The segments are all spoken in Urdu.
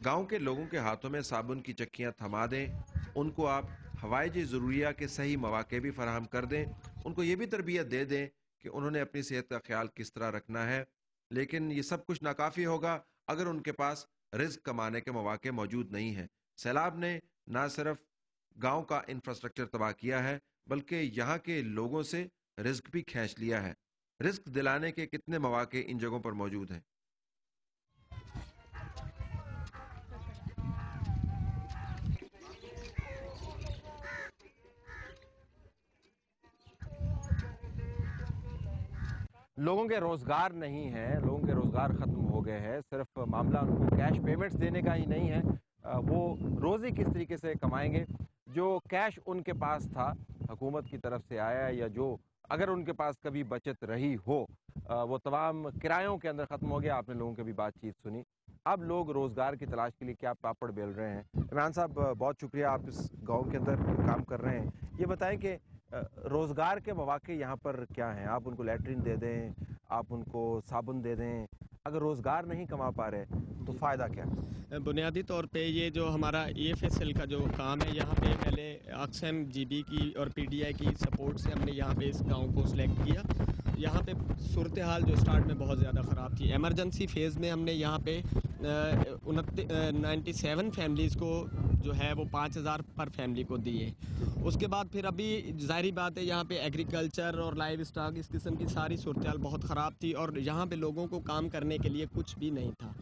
گاؤں کے لوگوں کے ہاتھوں میں صابن کی چکیاں تھما دیں، ان کو آپ ہوائج ضروریہ کے صحیح مواقع بھی فراہم کر دیں، ان کو یہ بھی تربیت دے دیں کہ انہوں نے اپنی صحت کا خیال کس طرح رکھنا ہے۔ لیکن یہ سب کچھ ناکافی ہوگا اگر ان کے پاس رزق کمانے کے مواقع موجود نہیں ہیں۔ سیلاب نے نہ صرف گاؤں کا انفراسٹرکچر تباہ کیا ہے بلکہ یہاں کے لوگوں سے رزق بھی کھینچ لیا ہے۔ رزق دلانے کے کتنے مواقع ان جگہوں پر موجود ہیں؟ لوگوں کے روزگار نہیں ہیں، لوگوں کے روزگار ختم ہو گئے ہیں۔ صرف معاملہ ان کو کیش پیمنٹس دینے کا ہی نہیں ہے، وہ روزی کس طریقے سے کمائیں گے۔ جو کیش ان کے پاس تھا حکومت کی طرف سے آیا، یا جو اگر ان کے پاس کبھی بچت رہی ہو، وہ تمام کرایوں کے اندر ختم ہو گیا۔ آپ نے لوگوں کی بھی بات چیت سنی۔ اب لوگ روزگار کی تلاش کے لیے کیا پاپڑ بیل رہے ہیں۔ عمران صاحب، بہت شکریہ، آپ اس گاؤں کے اندر کام کر رہے ہیں۔ یہ بتائیں کہ روزگار کے مواقع یہاں پر کیا ہیں؟ آپ ان کو لیٹرین دے دیں، آپ ان کو صابن دے دیں، اگر روزگار نہیں کما پا رہے تو فائدہ کیا؟ بنیادی طور پہ یہ جو ہمارا ای ایف ایس ایل کا جو کام ہے، یہاں پہ پہلے اقسام جی بی کی اور پی ڈی آئی کی سپورٹ سے ہم نے یہاں پہ اس گاؤں کو سلیکٹ کیا۔ یہاں پہ صورتحال جو سٹارٹ میں بہت زیادہ خراب تھی، ایمرجنسی فیز میں ہم نے یہاں پہ 97 فیملیز کو جو ہے وہ 5,000 پر فیملی کو دیے۔ اس کے بعد پھر ابھی ظاہری بات ہے یہاں پہ ایگریکلچر اور لائیو اسٹاک اس قسم کی ساری صورتحال بہت خراب تھی، اور یہاں پہ لوگوں کو کام کرنے کے لیے کچھ بھی نہیں تھا۔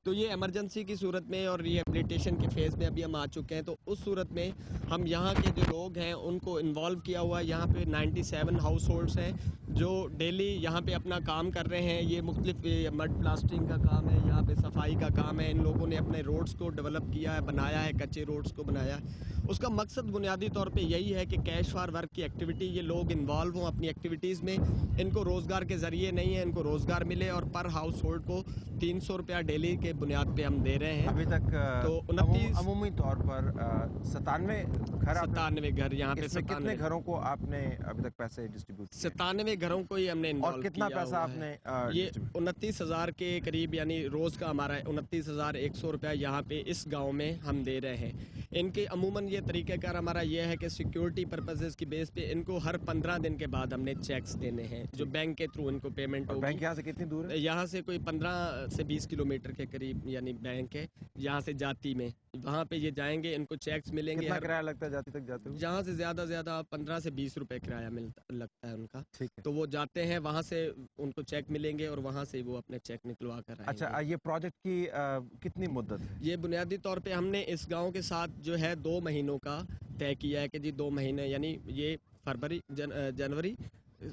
تو یہ ایمرجنسی کی صورت میں اور ریہیبلیٹیشن کے فیز میں ابھی ہم آ چکے ہیں، تو اس صورت میں ہم یہاں کے جو لوگ ہیں ان کو انوالو کیا ہوا ہے۔ یہاں پہ 97 ہاؤس ہولڈس ہیں جو ڈیلی یہاں پہ اپنا کام کر رہے ہیں۔ یہ مختلف مڈ پلاسٹنگ کا کام ہے، یہاں پہ صفائی کا کام ہے۔ ان لوگوں نے اپنے روڈز کو ڈیولپ کیا ہے، بنایا ہے، کچے روڈز کو بنایا ہے۔ اس کا مقصد بنیادی طور پہ یہی ہے کہ کیش فار ورک کی ایکٹیویٹی، یہ لوگ انوالو ہوں اپنی ایکٹیویٹیز میں، ان کو روزگار کے ذریعے نہیں ہے، ان کو روزگار ملے، اور پر ہاؤس ہولڈ کو 300 روپیہ ڈیلی کے بنیاد پہ ہم دے رہے ہیں۔ ابھی تک تو 29 عمومی طور پر 97 گھر، 97 گھر یہاں پہ، اس میں کتنے گھروں کو آپ نے ابھی تک پیسے ڈسٹریبیوٹ کیے؟ 97 گھروں کو ہی ہم نے اور انوالو کتنا کیا پیسہ ہوا آپ ہے۔ نے یہ 29,000 کے قریب، یعنی روز کا ہمارا 29,100 روپیہ یہاں پہ اس گاؤں میں ہم دے رہے ہیں۔ ان کے عموماً یہ طریقہ کار ہمارا یہ ہے کہ سیکیورٹی پرپزز کی بیس پہ ان کو ہر 15 دن کے بعد ہم نے چیکس دینے ہیں، جو بینک کے تھرو ان کو پیمنٹ اور ہوگی۔ بینک یہاں سے کتنی دور ہے؟ یہاں سے کوئی 15 سے 20 کلومیٹر کے قریب یعنی بینک ہے، یہاں سے جاتی میں، وہاں پہ یہ جائیں گے، ان کو چیکس ملیں گے۔ کتنا کرایہ لگتا ہے جاتی تک جاتے ہوئے؟ یہاں سے زیادہ 15 سے 20 روپے کرایہ لگتا ہے ان کا۔ ٹھیک ہے۔ تو وہ جاتے ہیں، وہاں سے ان کو چیک ملیں گے اور وہاں سے وہ اپنے چیک نکلوا کر آئیں اچھا، گے۔ یہ پروجیکٹ کی کتنی مدت ہے؟ یہ بنیادی طور پہ ہم نے اس گاؤں کے ساتھ جو ہے 2 مہینوں کا طے کیا ہے کہ جی 2 مہینے، یعنی یہ جنوری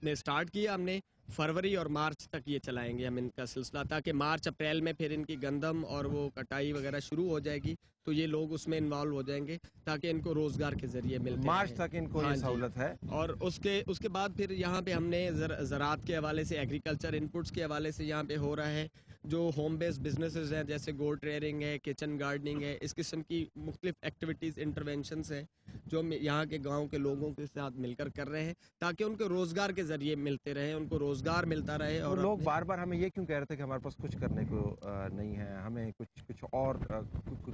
میں سٹارٹ کیا ہم نے، فروری اور مارچ تک یہ چلائیں گے ہم ان کا سلسلہ، تاکہ مارچ اپریل میں پھر ان کی گندم اور وہ کٹائی وغیرہ شروع ہو جائے گی، تو یہ لوگ اس میں انوالو ہو جائیں گے تاکہ ان کو روزگار کے ذریعے ملتے مارچ رہیں۔ تک ان کو ہاں یہ جی۔ سہولت ہے۔ اور اس کے بعد پھر یہاں پہ ہم نے زراعت کے حوالے سے، ایگریکلچر انپٹس کے حوالے سے یہاں پہ ہو رہا ہے، جو ہوم بیس بزنسز ہیں جیسے گوٹ ریئرنگ ہے، کچن گارڈننگ ہے، اس قسم کی مختلف ایکٹیویٹیز، انٹرونشنز ہیں جو ہم یہاں کے گاؤں کے لوگوں کے ساتھ مل کر کر رہے ہیں، تاکہ ان کو روزگار کے ذریعے ملتے رہیں، ان کو روزگار ملتا رہے۔ وہ اور لوگ بار بار ہمیں یہ کیوں کہہ رہے تھے کہ ہمارے پاس کچھ کرنے کو نہیں ہے، ہمیں کچھ اور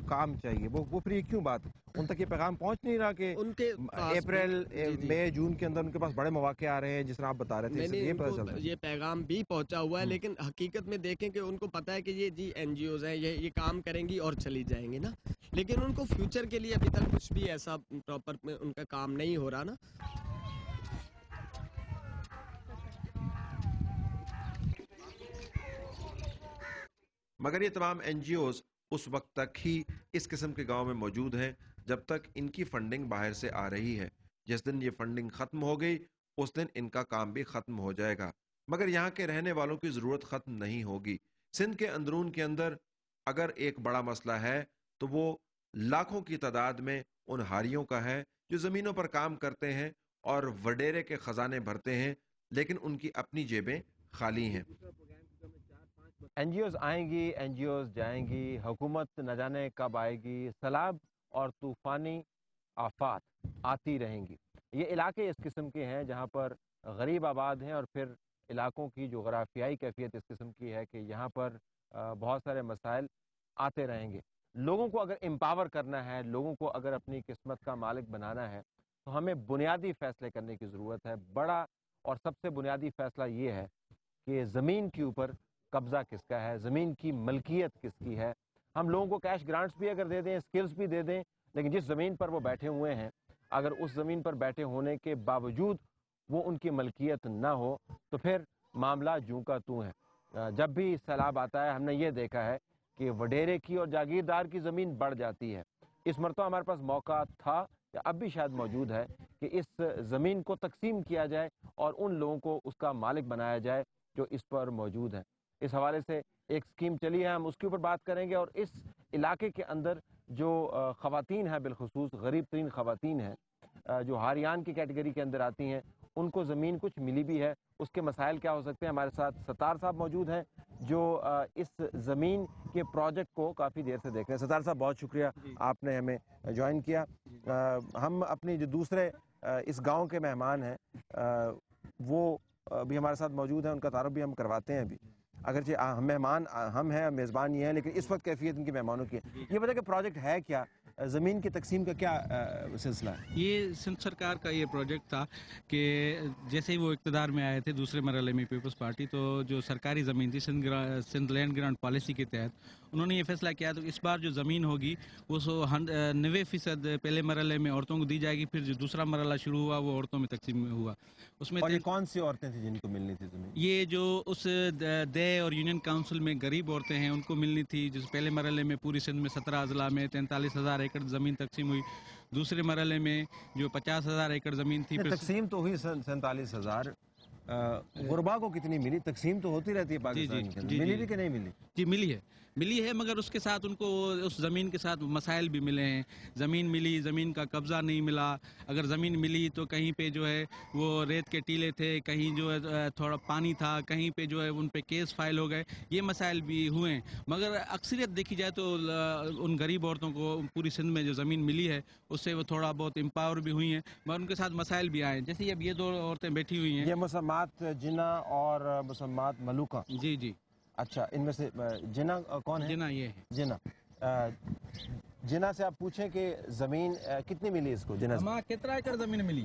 کام چاہیے، وہ پھر یہ کیوں بات ان تک یہ پیغام پہنچ نہیں رہا کہ ان کے پاس اپریل مئی جون کے اندر ان کے پاس بڑے مواقع آ رہے ہیں جس طرح آپ بتا رہے تھے؟ نہیں، یہ ان پتہ کو چلتا ہے یہ پیغام بھی پہنچا ہوا ہے، لیکن حقیقت میں دیکھیں کہ ان کو پتہ ہے کہ یہ جی این جی اوز ہیں، یہ کام کریں گی اور چلی جائیں گے نا، لیکن ان کو فیوچر کے لیے ابھی تک کچھ بھی ایسا پراپر ان کا کام نہیں ہو رہا نا۔ مگر یہ تمام این جی اوز اس وقت تک ہی اس قسم کے گاؤں میں موجود ہیں جب تک ان کی فنڈنگ باہر سے آ رہی ہے۔ جس دن یہ فنڈنگ ختم ہو گئی اس دن ان کا کام بھی ختم ہو جائے گا، مگر یہاں کے رہنے والوں کی ضرورت ختم نہیں ہوگی۔ سندھ کے اندرون کے اندر اگر ایک بڑا مسئلہ ہے تو وہ لاکھوں کی تعداد میں ان ہاریوں کا ہے جو زمینوں پر کام کرتے ہیں اور وڈیرے کے خزانے بھرتے ہیں، لیکن ان کی اپنی جیبیں خالی ہیں۔ این جی اوز آئیں گی، این جی اوز جائیں گی، حکومت نہ جانے کب آئے گی، سیلاب اور طوفانی آفات آتی رہیں گی۔ یہ علاقے اس قسم کے ہیں جہاں پر غریب آباد ہیں، اور پھر علاقوں کی جغرافیائی کیفیت اس قسم کی ہے کہ یہاں پر بہت سارے مسائل آتے رہیں گے۔ لوگوں کو اگر امپاور کرنا ہے، لوگوں کو اگر اپنی قسمت کا مالک بنانا ہے تو ہمیں بنیادی فیصلے کرنے کی ضرورت ہے۔ بڑا اور سب سے بنیادی فیصلہ یہ ہے کہ زمین کے اوپر قبضہ کس کا ہے، زمین کی ملکیت کس کی ہے۔ ہم لوگوں کو کیش گرانٹس بھی اگر دے دیں، سکلز بھی دے دیں، لیکن جس زمین پر وہ بیٹھے ہوئے ہیں اگر اس زمین پر بیٹھے ہونے کے باوجود وہ ان کی ملکیت نہ ہو تو پھر معاملہ جوں کا توں ہے۔ جب بھی سیلاب آتا ہے ہم نے یہ دیکھا ہے کہ وڈیرے کی اور جاگیردار کی زمین بڑھ جاتی ہے۔ اس مرتبہ ہمارے پاس موقع تھا یا اب بھی شاید موجود ہے کہ اس زمین کو تقسیم کیا جائے اور ان لوگوں کو اس کا مالک بنایا جائے جو اس پر موجود ہیں۔ اس حوالے سے ایک سکیم چلی ہے، ہم اس کے اوپر بات کریں گے، اور اس علاقے کے اندر جو خواتین ہیں، بالخصوص غریب ترین خواتین ہیں جو ہاریان کی کیٹیگری کے اندر آتی ہیں، ان کو زمین کچھ ملی بھی ہے، اس کے مسائل کیا ہو سکتے ہیں۔ ہمارے ساتھ ستار صاحب موجود ہیں جو اس زمین کے پروجیکٹ کو کافی دیر سے دیکھ رہے ہیں۔ ستار صاحب بہت شکریہ، آپ نے ہمیں جوائن کیا۔ ہم اپنی جو دوسرے اس گاؤں کے مہمان ہیں وہ بھی ہمارے ساتھ موجود ہیں، ان کا تعارف بھی ہم کرواتے ہیں ابھی، اگرچہ مہمان ہم ہیں، میزبان یہ ہیں، لیکن اس وقت کیفیت ان کے مہمانوں کی ہے۔ یہ بتا کہ پروجیکٹ ہے کیا، زمین کی تقسیم کا کیا سلسلہ ہے؟ یہ سندھ سرکار کا یہ پروجیکٹ تھا کہ جیسے ہی وہ اقتدار میں آئے تھے دوسرے مرحلے میں پیپلز پارٹی، تو جو سرکاری زمین تھی سندھ لینڈ گرانٹ پالیسی کے تحت انہوں نے یہ فیصلہ کیا تو اس بار جو زمین ہوگی وہ 90% پہلے مرحلے میں عورتوں کو دی جائے گی، پھر جو دوسرا مرحلہ شروع ہوا وہ عورتوں میں تقسیم ہوا۔ اس میں اور یہ کون سی عورتیں تھیں جن کو ملنی تھی زمین؟ یہ جو اس دے اور یونین کاؤنسل میں غریب عورتیں ہیں ان کو ملنی تھی، جس پہلے مرحلے میں پوری سندھ میں 17 اضلاع میں 43,000 ایکڑ زمین تقسیم ہوئی۔ دوسرے مرحلے میں جو 50,000 ایکڑ زمین تھی، تقسیم تو ہوئی 47,000، غربا کو کتنی ملی؟ تقسیم تو ہوتی رہتی ہے پاکستان کے اندر، ملی بھی کہ نہیں ملی؟ جی ملی ہے، مگر اس کے ساتھ ان کو اس زمین کے ساتھ مسائل بھی ملے ہیں۔ زمین ملی، زمین کا قبضہ نہیں ملا، اگر زمین ملی تو کہیں پہ جو ہے وہ ریت کے ٹیلے تھے، کہیں جو ہے تھوڑا پانی تھا، کہیں پہ جو ہے ان پہ کیس فائل ہو گئے، یہ مسائل بھی ہوئے ہیں۔ مگر اکثریت دیکھی جائے تو ان غریب عورتوں کو پوری سندھ میں جو زمین ملی ہے اس سے وہ تھوڑا بہت امپاور بھی ہوئی ہیں، مگر ان کے ساتھ مسائل بھی آئے ہیں۔ جیسے اب یہ دو عورتیں بیٹھی ہوئی ہیں، یہ مسمات جنا اور مسمات ملوکہ۔ جی اچھا، ان میں سے جنا کون ہے؟ جنا یہ ہے جنا سے آپ پوچھیں کہ زمین کتنی ملی اس کو؟ جنا سے ہمارا کتنا ایکڑ زمین ملی؟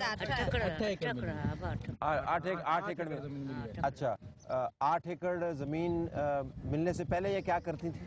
8 ایکڑ میں۔ اچھا، 8 ایکڑ زمین ملنے سے پہلے یہ کیا کرتی تھی؟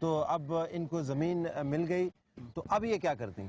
تو اب ان کو زمین مل گئی تو اب یہ کیا کرتی ہیں؟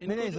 نہیں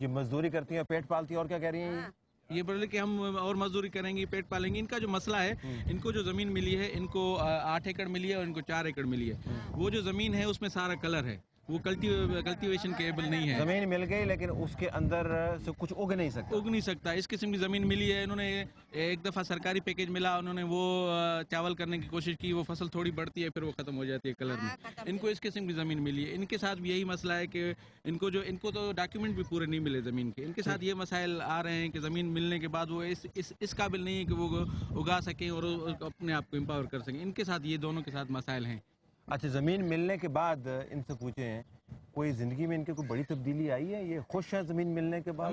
یہ مزدوری کرتی ہیں، پیٹ پالتی ہیں، اور کیا کہہ رہی ہیں؟ یہ بولے کہ ہم اور مزدوری کریں گے، پیٹ پالیں گے۔ ان کا جو مسئلہ ہے، ان کو جو زمین ملی ہے ان کو 8 ایکڑ ملی ہے اور ان کو 4 ایکڑ ملی ہے۔ وہ جو زمین ہے اس میں سارا کلر ہے، وہ کلٹیویشن کیبل نہیں ہے، زمین مل گئی لیکن اس کے اندر سے کچھ اگ نہیں سکتا۔ اگ نہیں سکتا۔ اس قسم کی زمین ملی ہے، انہوں نے ایک دفعہ سرکاری پیکیج ملا، انہوں نے وہ چاول کرنے کی کوشش کی، وہ فصل تھوڑی بڑھتی ہے پھر وہ ختم ہو جاتی ہے کلر میں۔ ان کو اس قسم کی زمین ملی ہے۔ ان کے ساتھ بھی یہی مسئلہ ہے کہ ان کو تو ڈاکیومنٹ بھی پورے نہیں ملے زمین کے۔ ان کے ساتھ یہ مسائل آ رہے ہیں کہ زمین ملنے کے بعد وہ اس قابل نہیں ہے کہ وہ اگا سکیں اور اپنے آپ کو امپاور کر سکیں۔ ان کے ساتھ یہ دونوں کے ساتھ مسائل ہیں۔ اچھا، زمین ملنے کے بعد ان سے پوچھیں کوئی زندگی میں ان کے کوئی بڑی تبدیلی آئی ہے؟ یہ خوش ہے زمین ملنے کے بعد؟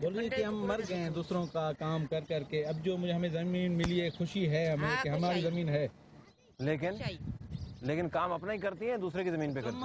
بول رہے ہیں کہ ہم مر گئے ہیں دوسروں کا کام کر کر کے، اب جو ہمیں زمین ملی ہے خوشی ہے ہمیں کہ ہماری زمین ہے، لیکن کام اپنا ہی کرتی ہیں، دوسرے کی زمین پہ کرتی ہیں؟